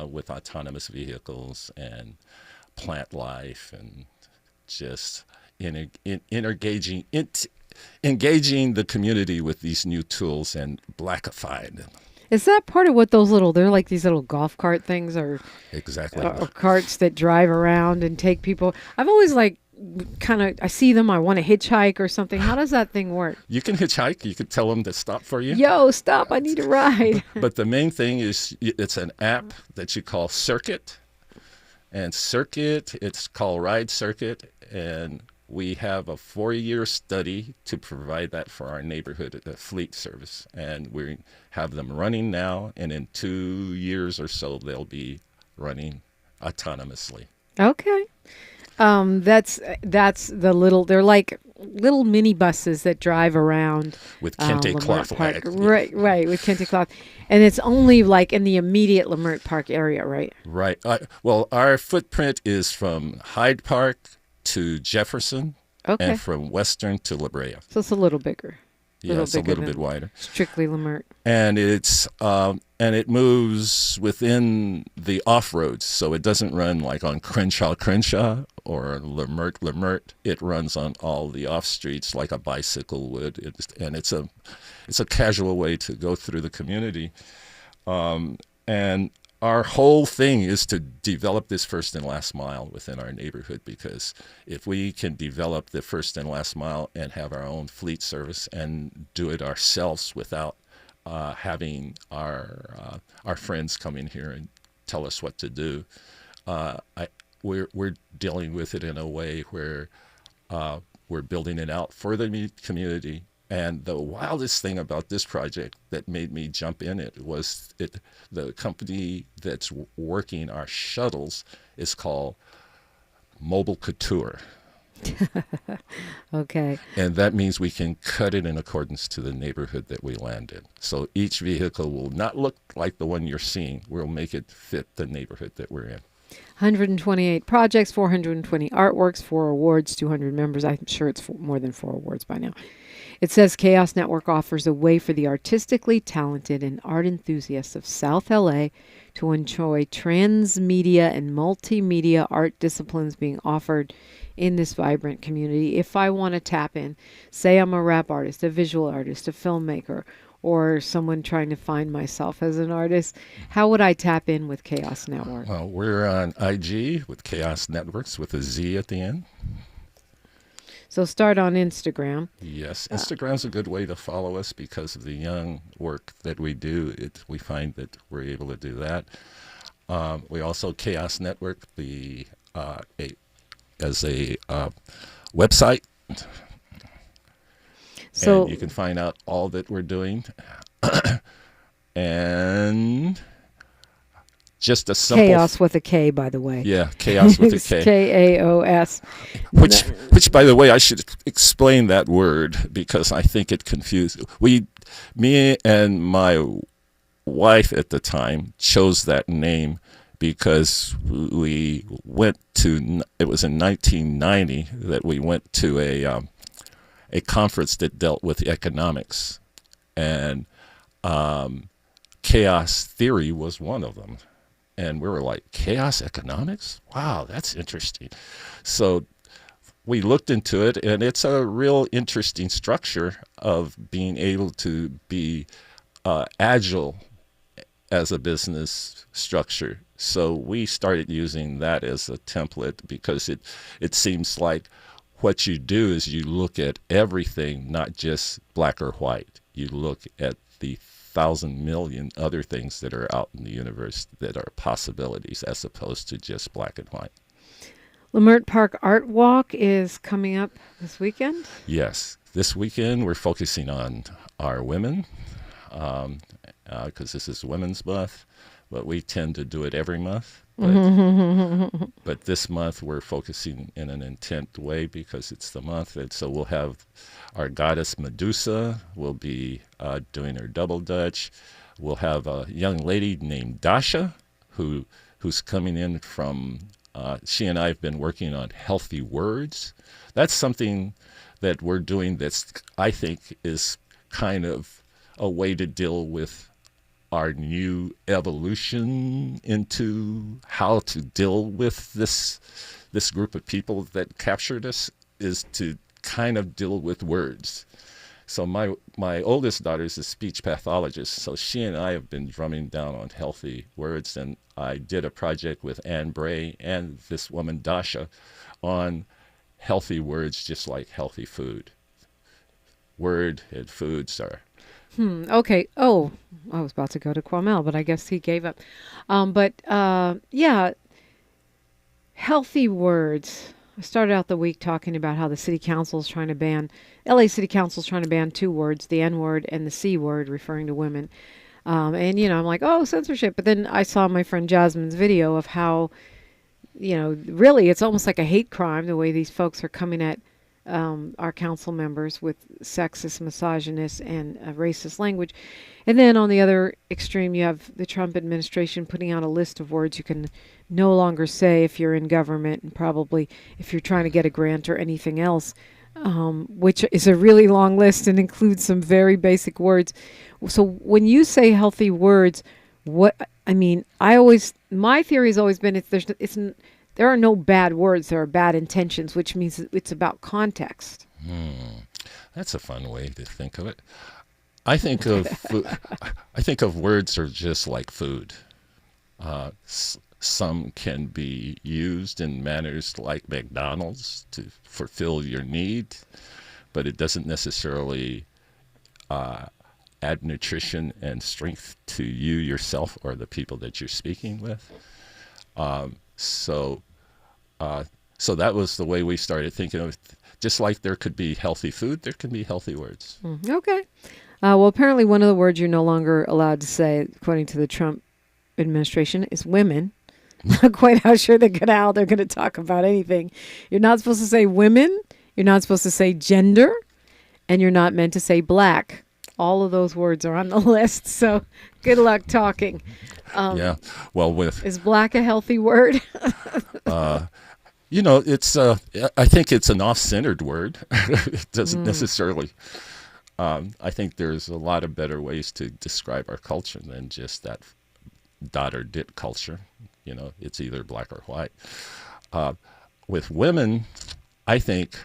Speaker 3: with autonomous vehicles and plant life and just engaging the community with these new tools and blackifying them.
Speaker 2: Is that part of what they're like these little golf cart things or
Speaker 3: exactly
Speaker 2: or carts that drive around and take people? I've always I see them, I want to hitchhike or something. How does that thing work?
Speaker 3: You can hitchhike. You can tell them to stop for you.
Speaker 2: Yo, stop, I need a ride.
Speaker 3: But the main thing is it's an app that you call Circuit. And Circuit, it's called Ride Circuit. And we have a 4-year study to provide that for our neighborhood fleet service. And we have them running now. And in 2 years or so, they'll be running autonomously.
Speaker 2: Okay. That's the little, they're like little mini buses that drive around
Speaker 3: with kente
Speaker 2: Leimert
Speaker 3: cloth.
Speaker 2: Park. Right, with kente cloth. And it's only like in the immediate Leimert Park area, right?
Speaker 3: Right. Well, our footprint is from Hyde Park to Jefferson, and from Western to La Brea.
Speaker 2: So it's a little bigger.
Speaker 3: Yeah, it's a little bit wider.
Speaker 2: Strictly Leimert.
Speaker 3: And it's it moves within the off roads, so it doesn't run like on Crenshaw or Leimert. It runs on all the off streets like a bicycle would, and it's a casual way to go through the community. And our whole thing is to develop this first and last mile within our neighborhood, because if we can develop the first and last mile and have our own fleet service and do it ourselves without having our friends come in here and tell us what to do, we're dealing with it in a way where we're building it out for the community. And the wildest thing about this project that made me jump in it was the company that's working our shuttles is called Mobile Couture.
Speaker 2: Okay.
Speaker 3: And that means we can cut it in accordance to the neighborhood that we land in. So each vehicle will not look like the one you're seeing. We'll make it fit the neighborhood that we're in.
Speaker 2: 128 projects, 420 artworks, 4 awards, 200 members. I'm sure it's more than 4 awards by now. It says KAOS Network offers a way for the artistically talented and art enthusiasts of South LA to enjoy transmedia and multimedia art disciplines being offered in this vibrant community. If I want to tap in, say I'm a rap artist, a visual artist, a filmmaker, or someone trying to find myself as an artist, how would I tap in with KAOS Network?
Speaker 3: Well, we're on IG with KAOS Networks with a Z at the end.
Speaker 2: So start on Instagram.
Speaker 3: Yes, Instagram's a good way to follow us because of the young work that we do. We find that we're able to do that. We also KAOS Network as a website.
Speaker 2: So
Speaker 3: and you can find out all that we're doing. And just a simple
Speaker 2: KAOS with a K, by the way.
Speaker 3: Yeah, KAOS with a K.
Speaker 2: KAOS.
Speaker 3: Which, by the way, I should explain that word because I think it confused. Me and my wife at the time chose that name because we went to. It was in 1990 that we went to a conference that dealt with economics, and chaos theory was one of them. And we were like, chaos economics? Wow, that's interesting. So we looked into it, and it's a real interesting structure of being able to be agile as a business structure. So we started using that as a template because it seems like what you do is you look at everything, not just black or white. You look at the 1,000 million other things that are out in the universe that are possibilities as opposed to just black and white.
Speaker 2: Leimert Park Art Walk is coming up this weekend?
Speaker 3: Yes. This weekend we're focusing on our women because this is Women's Month, but we tend to do it every month. But this month we're focusing in an intent way because it's the month. And so we'll have our goddess Medusa will be doing her double dutch. We'll have a young lady named Dasha who's coming in from, she and I have been working on healthy words. That's something that we're doing that's, I think, is kind of a way to deal with our new evolution into how to deal with this group of people that captured us, is to kind of deal with words. So my oldest daughter is a speech pathologist, so she and I have been drumming down on healthy words, and I did a project with Ann Bray and this woman Dasha on healthy words, just like healthy food. Word and foods are
Speaker 2: Okay. Oh, I was about to go to Kwamel, but I guess he gave up. Yeah, healthy words. I started out the week talking about how the city council is trying to ban, LA City Council is trying to ban 2 words, the N word and the C word, referring to women. And, I'm like, oh, censorship. But then I saw my friend Jasmine's video of how, really it's almost like a hate crime, the way these folks are coming at our council members with sexist, misogynist, and racist language. And then on the other extreme, you have the Trump administration putting out a list of words you can no longer say if you're in government, and probably if you're trying to get a grant or anything else, which is a really long list and includes some very basic words. So when you say healthy words, my theory has always been there are no bad words, there are bad intentions, which means it's about context.
Speaker 3: That's a fun way to think of it. I think of words are just like food. Some can be used in manners like McDonald's to fulfill your need, but it doesn't necessarily add nutrition and strength to you yourself or the people that you're speaking with. So that was the way we started thinking of it. Just like there could be healthy food, there can be healthy words.
Speaker 2: Okay. Well, apparently one of the words you're no longer allowed to say, according to the Trump administration, is women. Not quite how they're going to talk about anything. You're not supposed to say women. You're not supposed to say gender. And you're not meant to say black. All of those words are on the list. So good luck talking.
Speaker 3: Yeah. Well,
Speaker 2: is black a healthy word?
Speaker 3: It's I think it's an off-centered word. It doesn't necessarily. I think there's a lot of better ways to describe our culture than just that dot or dip culture. It's either black or white. With women, I think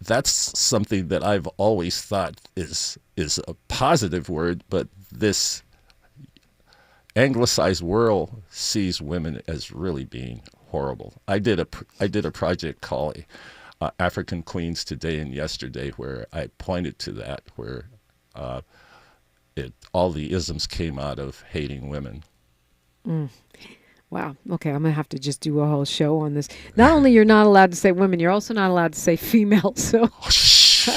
Speaker 3: that's something that I've always thought is a positive word, but this anglicized world sees women as really being horrible. I did a project called African Queens Today and Yesterday, where I pointed to that, where all the isms came out of hating women.
Speaker 2: Wow. Okay, I'm going to have to just do a whole show on this. Not only you're not allowed to say women, you're also not allowed to say female. So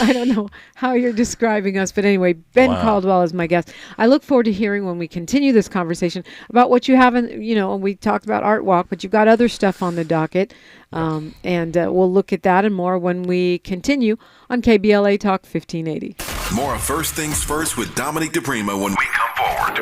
Speaker 2: I don't know how you're describing us. But anyway, Ben Caldwell is my guest. I look forward to hearing when we continue this conversation about what you have and we talked about Art Walk, but you've got other stuff on the docket. And we'll look at that and more when we continue on KBLA Talk 1580.
Speaker 4: More of First Things First with Dominique DiPrima when we come forward.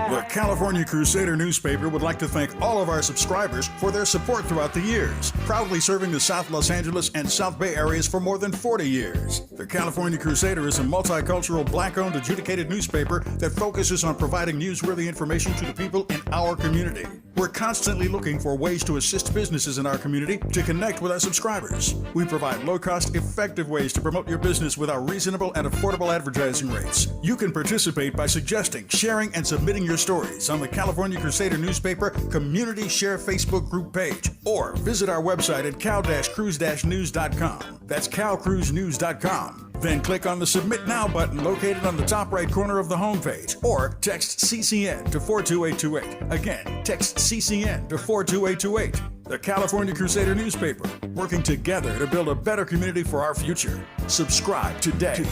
Speaker 20: The California Crusader newspaper would like to thank all of our subscribers for their support throughout the years, proudly serving the South Los Angeles and South Bay areas for more than 40 years. The California Crusader is a multicultural, black-owned, adjudicated newspaper that focuses on providing newsworthy information to the people in our community. We're constantly looking for ways to assist businesses in our community to connect with our subscribers. We provide low-cost, effective ways to promote your business with our reasonable and affordable advertising rates. You can participate by suggesting, sharing, and submitting your stories on the California Crusader newspaper Community Share Facebook group page, or visit our website at cal-cruise-news.com. That's calcruisenews.com. Then click on the Submit Now button located on the top right corner of the homepage, or text CCN to 42828. Again, text CCN to 42828. The California Crusader newspaper, working together to build a better community for our future. Subscribe today.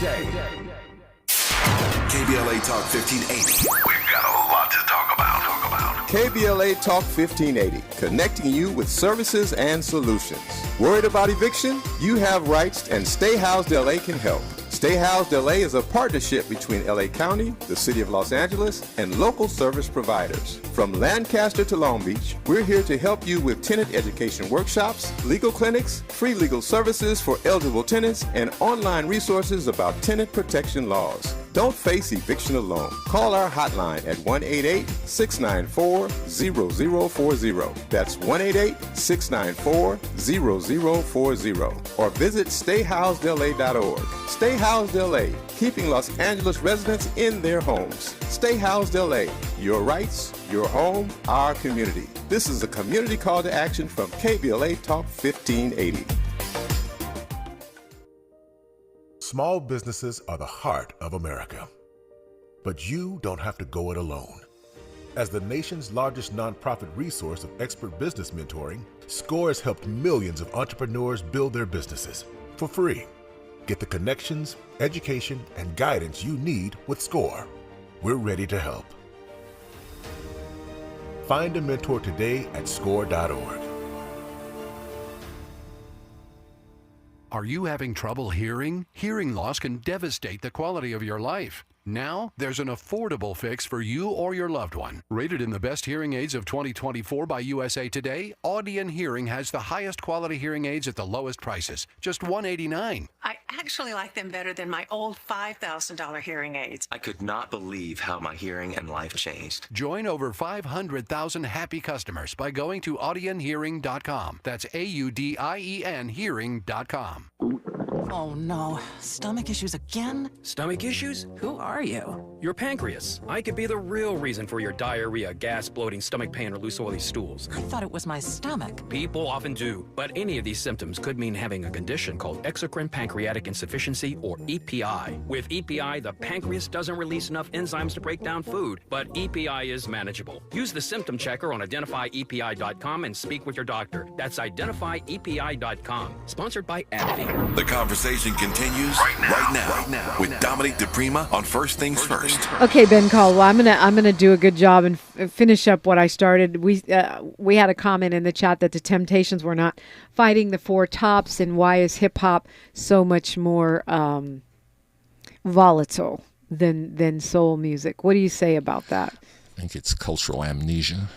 Speaker 4: KBLA Talk 1580. We've got a lot to talk about.
Speaker 21: KBLA Talk 1580, connecting you with services and solutions. Worried about eviction? You have rights, and Stay Housed LA can help. Stay Housed LA is a partnership between LA County, the City of Los Angeles, and local service providers. From Lancaster to Long Beach, we're here to help you with tenant education workshops, legal clinics, free legal services for eligible tenants, and online resources about tenant protection laws. Don't face eviction alone. Call our hotline at 1-888-694-0040. That's 1-888-694-0040. Or visit stayhousedla.org. Stay Housed LA, keeping Los Angeles residents in their homes. Stay Housed LA, your rights, your home, our community. This is a community call to action from KBLA Talk 1580.
Speaker 10: Small businesses are the heart of America. But you don't have to go it alone. As the nation's largest nonprofit resource of expert business mentoring, SCORE has helped millions of entrepreneurs build their businesses for free. Get the connections, education, and guidance you need with SCORE. We're ready to help. Find a mentor today at score.org.
Speaker 7: Are you having trouble hearing? Hearing loss can devastate the quality of your life. Now, there's an affordable fix for you or your loved one. Rated in the best hearing aids of 2024 by USA Today, Audion Hearing has the highest quality hearing aids at the lowest prices, just $189.
Speaker 6: I actually like them better than my old $5,000 hearing aids.
Speaker 22: I could not believe how my hearing and life changed.
Speaker 7: Join over 500,000 happy customers by going to audionhearing.com. That's AUDIEN hearing.com.
Speaker 23: Oh no, stomach issues again?
Speaker 24: Stomach issues?
Speaker 23: Who are you?
Speaker 24: Your pancreas. I could be the real reason for your diarrhea, gas, bloating, stomach pain, or loose oily stools.
Speaker 23: I thought it was my stomach.
Speaker 24: People often do, but any of these symptoms could mean having a condition called exocrine pancreatic insufficiency, or EPI. With EPI, the pancreas doesn't release enough enzymes to break down food, but EPI is manageable. Use the symptom checker on identifyepi.com and speak with your doctor. That's identifyepi.com. Sponsored by AbbVie.
Speaker 4: The conversation continues right now with Dominique DiPrima on First Things First.
Speaker 2: Okay, Ben Caldwell, I'm gonna do a good job and finish up what I started. We had a comment in the chat that the Temptations were not fighting the Four Tops, and why is hip hop so much more volatile than soul music? What do you say about that?
Speaker 3: I think it's cultural amnesia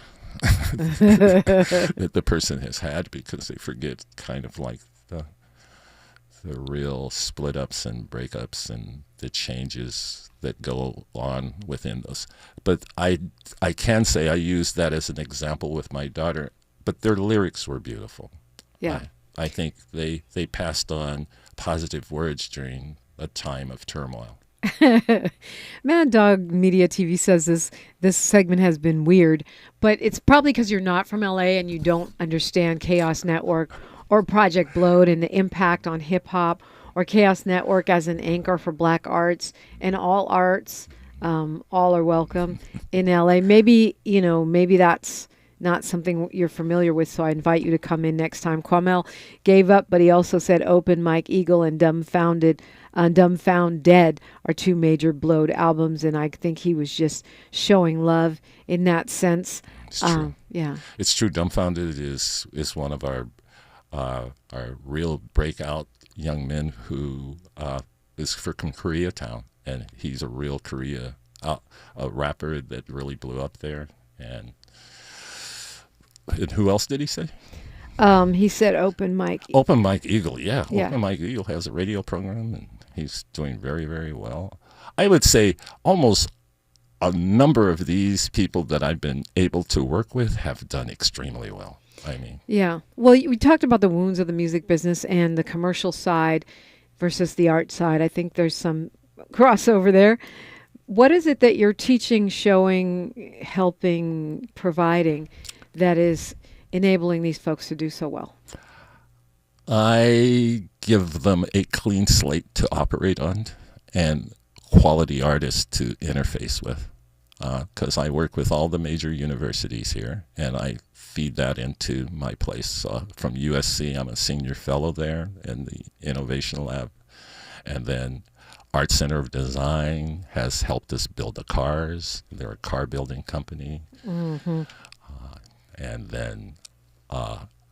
Speaker 3: that the person has had, because they forget kind of like the real split ups and breakups and the changes that go on within those. But I can say I used that as an example with my daughter, but their lyrics were beautiful.
Speaker 2: Yeah.
Speaker 3: I think they passed on positive words during a time of turmoil.
Speaker 2: Mad Dog Media TV says this segment has been weird, but it's probably because you're not from LA and you don't understand KAOS Network or Project Blowed and the impact on hip-hop, or KAOS Network as an anchor for black arts and all arts. All are welcome in LA. Maybe that's not something you're familiar with, so I invite you to come in next time. Kwamel gave up, but he also said Open Mike Eagle and Dumbfound Dead are two major Blowed albums, and I think he was just showing love in that sense.
Speaker 3: It's true.
Speaker 2: Yeah.
Speaker 3: It's true. Dumbfounded is one of our real breakout young men who is from Koreatown, and he's a real a rapper that really blew up there. And who else did he say?
Speaker 2: He said Open Mike.
Speaker 3: Open Mike Eagle, yeah.
Speaker 2: Yeah.
Speaker 3: Open Mike Eagle has a radio program, and he's doing very, very well. I would say almost a number of these people that I've been able to work with have done extremely well.
Speaker 2: Yeah. Well, we talked about the wounds of the music business and the commercial side versus the art side. I think there's some crossover there. What is it that you're teaching, showing, helping, providing that is enabling these folks to do so well?
Speaker 3: I give them a clean slate to operate on and quality artists to interface with, because I work with all the major universities here, and I feed that into my place. From USC, I'm a senior fellow there in the Innovation Lab. And then Art Center of Design has helped us build the cars. They're a car building company.
Speaker 2: Mm-hmm.
Speaker 3: And then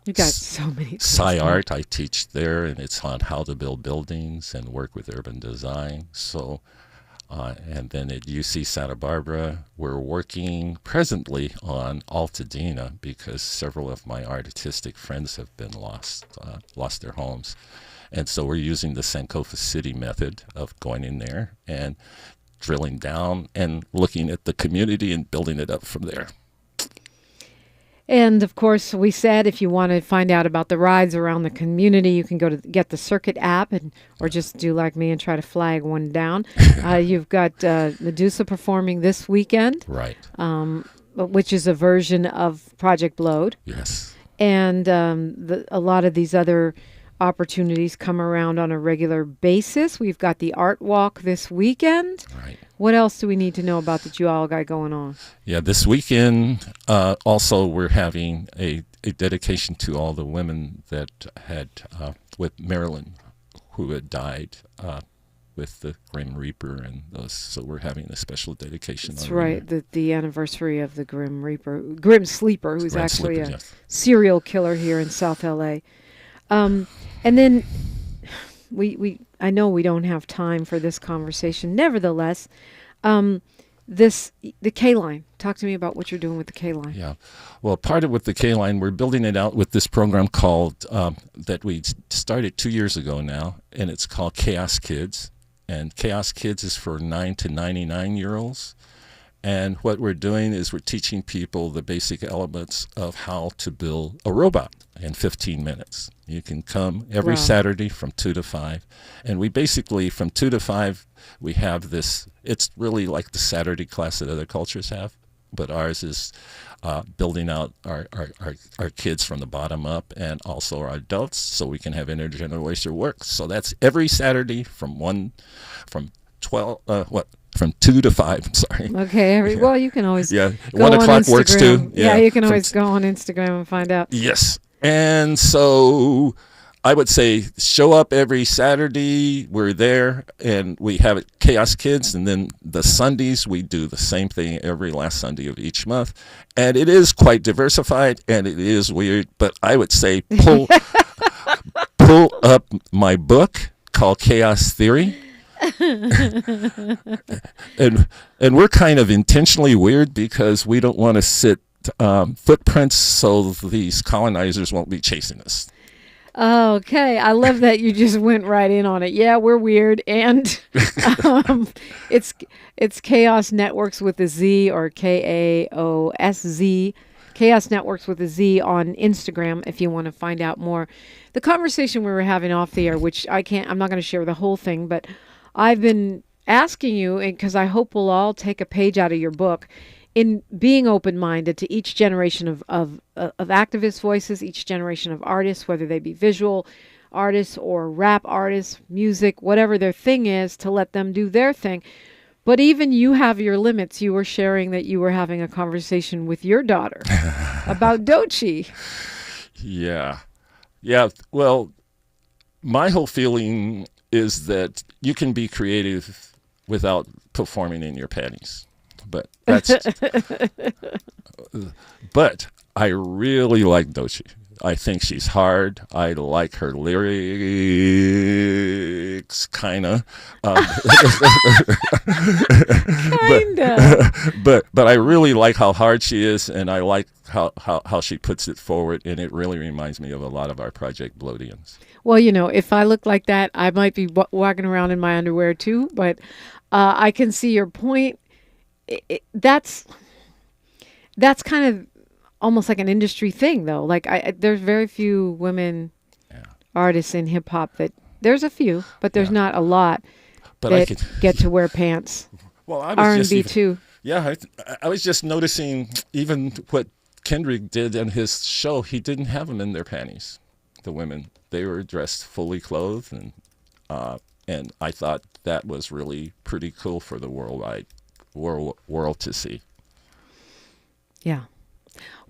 Speaker 2: you got so many.
Speaker 3: Sci-Art, I teach there, and it's on how to build buildings and work with urban design. So, and then at UC Santa Barbara, we're working presently on Altadena because several of my artistic friends have been lost their homes. And so we're using the Sankofa City method of going in there and drilling down and looking at the community and building it up from there.
Speaker 2: And, of course, we said if you want to find out about the rides around the community, you can go to get the Circuit app or just do like me and try to flag one down. You've got Medusa performing this weekend.
Speaker 3: Right.
Speaker 2: Which is a version of Project Blowed.
Speaker 3: Yes.
Speaker 2: And a lot of these other opportunities come around on a regular basis. We've got the Art Walk this weekend.
Speaker 3: Right.
Speaker 2: What else do we need to know about that you all got going on?
Speaker 3: Yeah, this weekend, also we're having a dedication to all the women that had, with Marilyn, who had died with the Grim Reaper and those. So we're having a special dedication.
Speaker 2: That's
Speaker 3: on
Speaker 2: right, the anniversary of the Grim Sleeper, who's
Speaker 3: Grim
Speaker 2: actually
Speaker 3: Sleeper,
Speaker 2: a
Speaker 3: yes.
Speaker 2: serial killer here in South LA. And then I know we don't have time for this conversation. Nevertheless, the K-Line. Talk to me about what you're doing with the K-Line.
Speaker 3: Yeah. Well, part of with the K-Line, we're building it out with this program called, that we started 2 years ago now, and it's called KAOS Kids. And KAOS Kids is for 9 to 99-year-olds. And what we're doing is we're teaching people the basic elements of how to build a robot in 15 minutes. You can come every Saturday from 2 to 5. And we basically, from 2 to 5, we have this, it's really like the Saturday class that other cultures have, but ours is building out our kids from the bottom up, and also our adults, so we can have intergenerational work. So that's every Saturday from 2 to 5. I'm sorry.
Speaker 2: Okay. Well, you can always go
Speaker 3: 1 o'clock
Speaker 2: on
Speaker 3: works too.
Speaker 2: Yeah, you can always go on Instagram and find out.
Speaker 3: Yes. And so I would say show up every Saturday. We're there, and we have it KAOS Kids, and then the Sundays we do the same thing every last Sunday of each month. And it is quite diversified, and it is weird, but I would say pull up my book called KAOS Theory. and we're kind of intentionally weird because we don't want to set footprints so these colonizers won't be chasing us.
Speaker 2: Okay, I love that you just went right in on it. Yeah, we're weird, and it's KAOS Networks with a Z, or KAOSZ. KAOS Networks with a Z on Instagram if you want to find out more. The conversation we were having off the air, which I'm not going to share the whole thing, but I've been asking you, and because I hope we'll all take a page out of your book, in being open-minded to each generation of activist voices, each generation of artists, whether they be visual artists or rap artists, music, whatever their thing is, to let them do their thing. But even you have your limits. You were sharing that you were having a conversation with your daughter about Doechii.
Speaker 3: Yeah. Well, my whole feeling is that you can be creative without performing in your panties. But I really like Doechii. I think she's hard. I like her lyrics, kinda. But I really like how hard she is, and I like how she puts it forward, and it really reminds me of a lot of our Project Blodians.
Speaker 2: Well, if I look like that, I might be walking around in my underwear too, but I can see your point. That's kind of almost like an industry thing, though. Like there's very few women artists in hip hop that there's a few, but there's not a lot that get to wear pants.
Speaker 3: Well, I was
Speaker 2: R&B too.
Speaker 3: Yeah, I was just noticing even what Kendrick did in his show. He didn't have them in their panties. The women, they were dressed fully clothed, and I thought that was really pretty cool for the world to see.
Speaker 2: Yeah.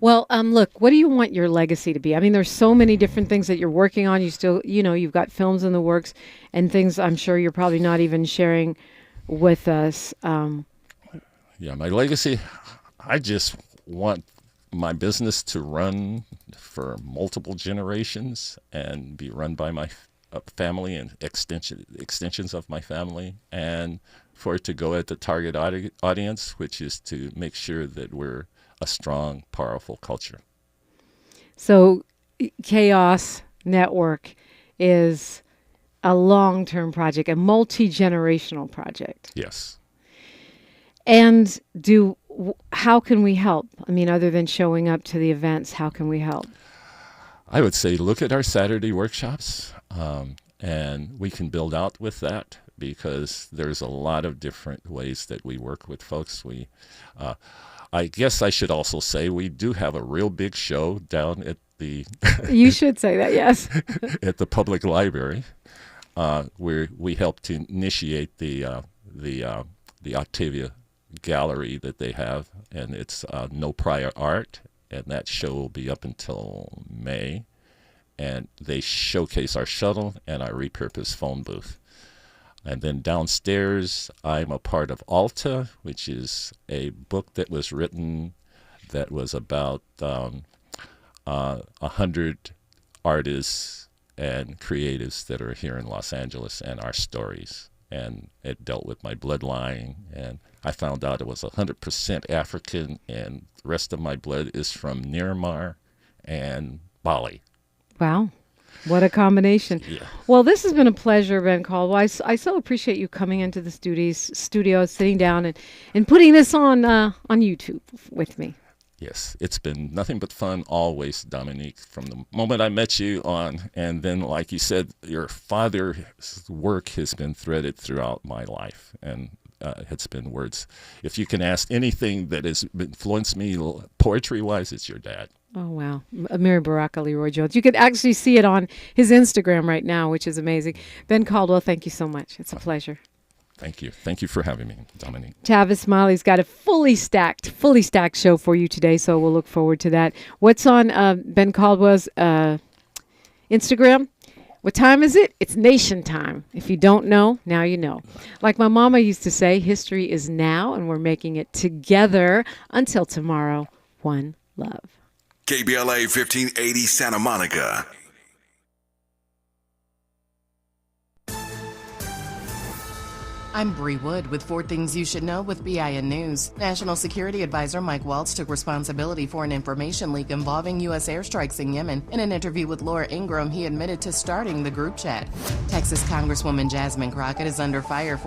Speaker 2: Well, look, what do you want your legacy to be? I mean, there's so many different things that you're working on. You still, you've got films in the works and things I'm sure you're probably not even sharing with us.
Speaker 3: Yeah, my legacy, I just want my business to run for multiple generations and be run by my family and extensions of my family, and for it to go at the target audience, which is to make sure that we're a strong, powerful culture.
Speaker 2: So KAOS Network is a long-term project, a multi-generational project.
Speaker 3: Yes.
Speaker 2: And how can we help? I mean, other than showing up to the events, how can we help?
Speaker 3: I would say look at our Saturday workshops, and we can build out with that, because there's a lot of different ways that we work with folks. I guess I should also say we do have a real big show down at the...
Speaker 2: You should say that, yes.
Speaker 3: At the public library, where we help to initiate the Octavia gallery that they have, and it's No Prior Art, and that show will be up until May, and they showcase our shuttle and our repurposed phone booth. And then downstairs, I'm a part of Alta, which is a book that was written that was about 100 artists and creatives that are here in Los Angeles and our stories. And it dealt with my bloodline, and I found out it was 100% African, and the rest of my blood is from Myanmar and Bali.
Speaker 2: Wow. What a combination.
Speaker 3: Yeah.
Speaker 2: Well, this has been a pleasure, Ben Caldwell. I so appreciate you coming into the studio, sitting down and putting this on YouTube with me.
Speaker 3: Yes, it's been nothing but fun always, Dominique, from the moment I met you on. And then, like you said, your father's work has been threaded throughout my life. And it's been words. If you can ask anything that has influenced me poetry-wise, it's your dad.
Speaker 2: Oh, wow. Amiri Baraka, Leroy Jones. You could actually see it on his Instagram right now, which is amazing. Ben Caldwell, thank you so much. It's a pleasure.
Speaker 3: Thank you. Thank you for having me, Dominique.
Speaker 2: Tavis Smiley's got a fully stacked show for you today, so we'll look forward to that. What's on Ben Caldwell's Instagram? What time is it? It's nation time. If you don't know, now you know. Like my mama used to say, history is now, and we're making it together. Until tomorrow, one love.
Speaker 4: KBLA 1580 Santa Monica.
Speaker 9: I'm Bree Wood with 4 Things You Should Know with BIN News. National Security Advisor Mike Waltz took responsibility for an information leak involving U.S. airstrikes in Yemen. In an interview with Laura Ingraham, he admitted to starting the group chat. Texas Congresswoman Jasmine Crockett is under fire for